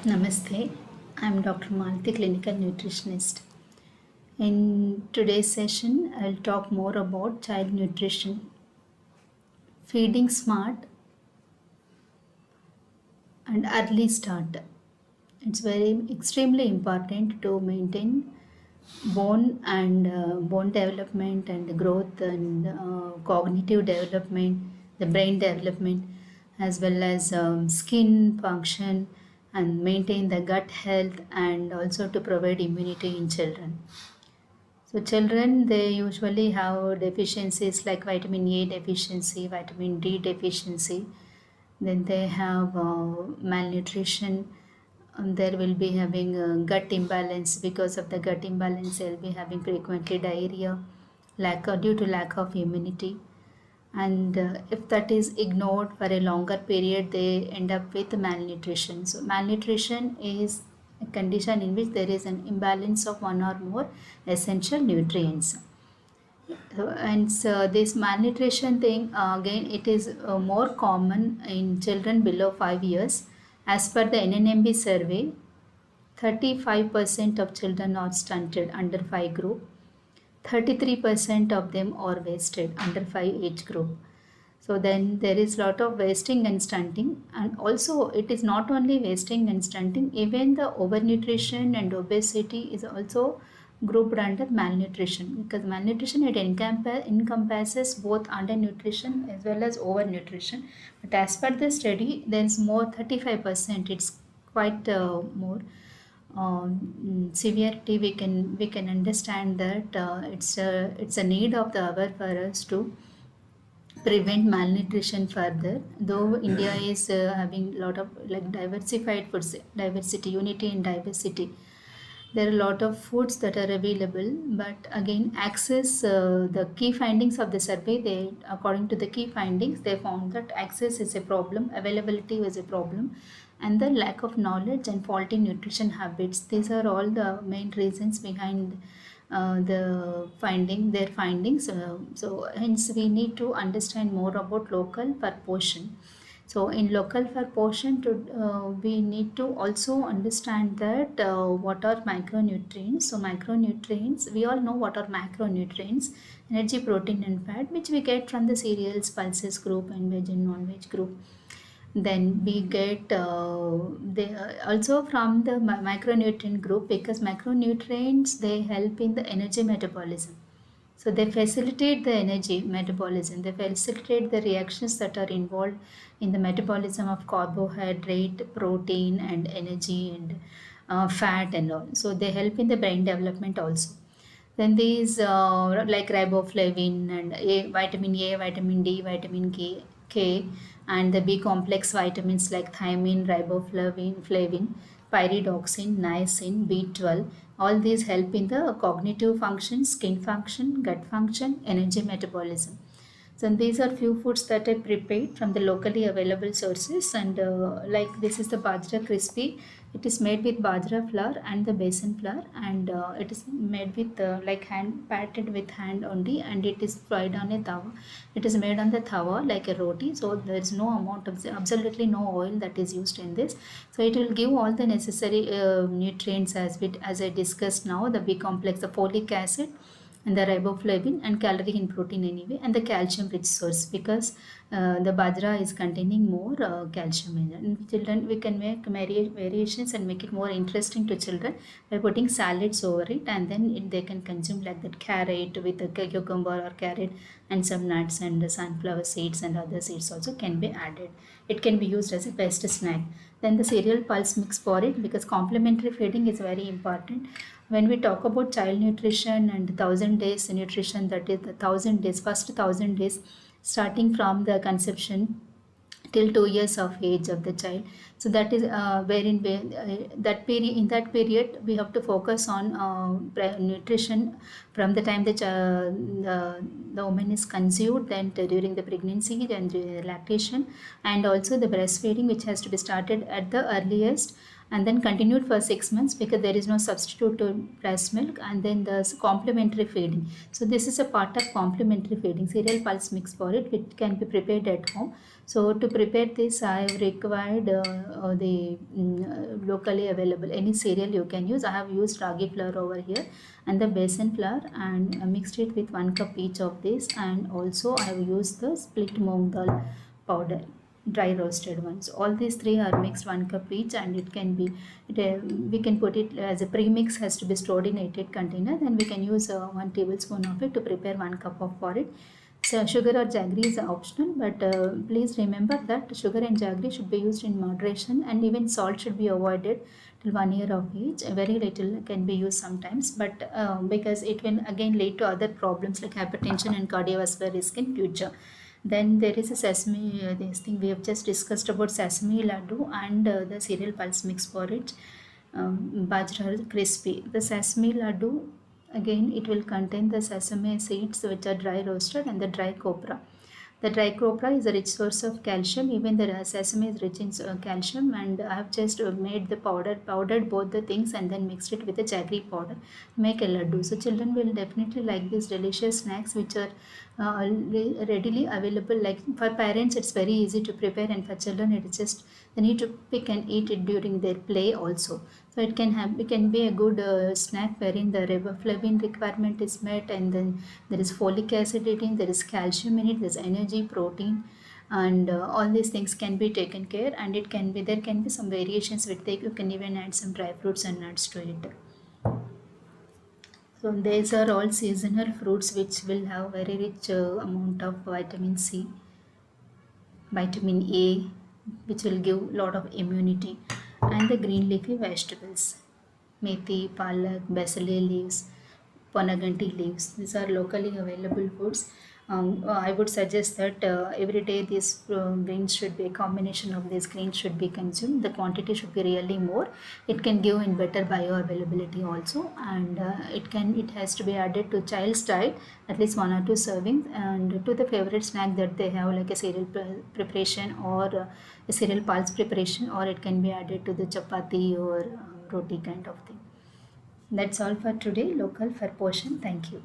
Namaste, I'm Dr. Malti, clinical nutritionist. In today's session, I'll talk more about child nutrition. Feeding smart and early start. It's very extremely important to maintain bone development and growth and cognitive development, the brain development, as well as skin function and maintain the gut health and also to provide immunity in children. So children, they usually have deficiencies like vitamin A deficiency, vitamin D deficiency. Then they have malnutrition. There will be having gut imbalance. Because of the gut imbalance, they'll be having frequently diarrhea, due to lack of immunity. And if that is ignored for a longer period, they end up with malnutrition. So malnutrition is a condition in which there is an imbalance of one or more essential nutrients. And so this malnutrition thing, again, it is more common in children below 5 years. As per the NNMB survey, 35% of children are stunted under 5 group. 33% of them are wasted under 5 age group. So then there is lot of wasting and stunting, and also it is not only wasting and stunting, even the overnutrition and obesity is also grouped under malnutrition, because malnutrition it encompasses both undernutrition as well as overnutrition. But as per the study, there is more 35%. It's quite more severity. We can understand that it's a need of the hour for us to prevent malnutrition further. Though India is having a lot of like diversified foods, diversity, unity in diversity, there are a lot of foods that are available, but again access, the key findings of the survey, they according to the key findings, they found that access is a problem, availability was a problem, and the lack of knowledge and faulty nutrition habits, these are all the main reasons behind their findings. So hence we need to understand more about local per portion. So in local for portion, we need to also understand that what are macronutrients. So macronutrients, we all know what are macronutrients: energy, protein, and fat, which we get from the cereals, pulses group, and veg and non-veg group. Then we get also from the macronutrient group, because macronutrients, they help in the energy metabolism. So they facilitate the energy metabolism. They facilitate the reactions that are involved in the metabolism of carbohydrate, protein, and energy, and fat and all. So they help in the brain development also. Then these like riboflavin and vitamin A, vitamin D, vitamin K, and the B complex vitamins like thiamine, flavin, pyridoxine, niacin, B12. All these help in the cognitive function, skin function, gut function, energy metabolism. So these are few foods that I prepared from the locally available sources, and like this is the bajra crispy. It is made with bajra flour and the besan flour, and it is made with like hand patted with hand only, and it is fried on a tawa. It is made on the tawa like a roti, so there is no amount of absolutely no oil that is used in this. So it will give all the necessary nutrients as I discussed now, the B complex, the folic acid, and the riboflavin, and calorie in protein anyway, and the calcium rich source, because the bajra is containing more calcium in it. In children, we can make variations and make it more interesting to children by putting salads over it, and then they can consume like that carrot with a cucumber or carrot, and some nuts and the sunflower seeds and other seeds also can be added. It can be used as a best snack. Then the cereal pulse mix for it, because complementary feeding is very important. When we talk about child nutrition and 1,000 days nutrition, that is the 1,000 days, first 1,000 days, starting from the conception till 2 years of age of the child. So that is that period. In that period, we have to focus on nutrition from the time the woman is conceived, then during the pregnancy, then during the lactation, and also the breastfeeding, which has to be started at the earliest, and then continued for 6 months, because there is no substitute to breast milk, and then the complementary feeding. So this is a part of complementary feeding, cereal pulse mix for it, which can be prepared at home. So to prepare this, I have required the locally available any cereal you can use. I have used ragi flour over here and the besan flour, and mixed it with 1 cup each of this, and also I have used the split moong dal powder, dry roasted ones. All these three are mixed 1 cup each, and it can be we can put it as a premix, has to be stored in 8 container. Then we can use 1 tablespoon of it to prepare 1 cup of porridge. So sugar or jaggery is optional, but please remember that sugar and jaggery should be used in moderation, and even salt should be avoided till 1 year of age. Very little can be used sometimes, but because it will again lead to other problems like hypertension and cardiovascular risk in future. Then there is a sesame, this thing we have just discussed about sesame laddu and the cereal pulse mix porridge, bajra crispy. The sesame laddu, again it will contain the sesame seeds which are dry roasted and the dry copra. The dry copra is a rich source of calcium. Even the sesame is rich in calcium, and I have just made the powdered both the things, and then mixed it with the jaggery powder to make a laddu. So children will definitely like these delicious snacks which are readily available. Like for parents, it's very easy to prepare, and for children, it's just they need to pick and eat it during their play also. So it can be a good snack wherein the riboflavin requirement is met, and then there is folic acid in it, there is calcium in it, there is energy, protein, and all these things can be taken care. And it can be, there can be some variations with it. You can even add some dry fruits and nuts to it. So these are all seasonal fruits which will have very rich amount of vitamin C, vitamin A, which will give lot of immunity, and the green leafy vegetables, methi, palak, basil leaves, ponaganti leaves. These are locally available foods. I would suggest that every day these greens should be, a combination of these greens should be consumed. The quantity should be really more. It can give in better bioavailability also, and it has to be added to child's diet, at least 1 or 2 servings, and to the favorite snack that they have, like a cereal preparation or a cereal pulse preparation, or it can be added to the chapati or roti kind of thing. That's all for today. Local for portion. Thank you.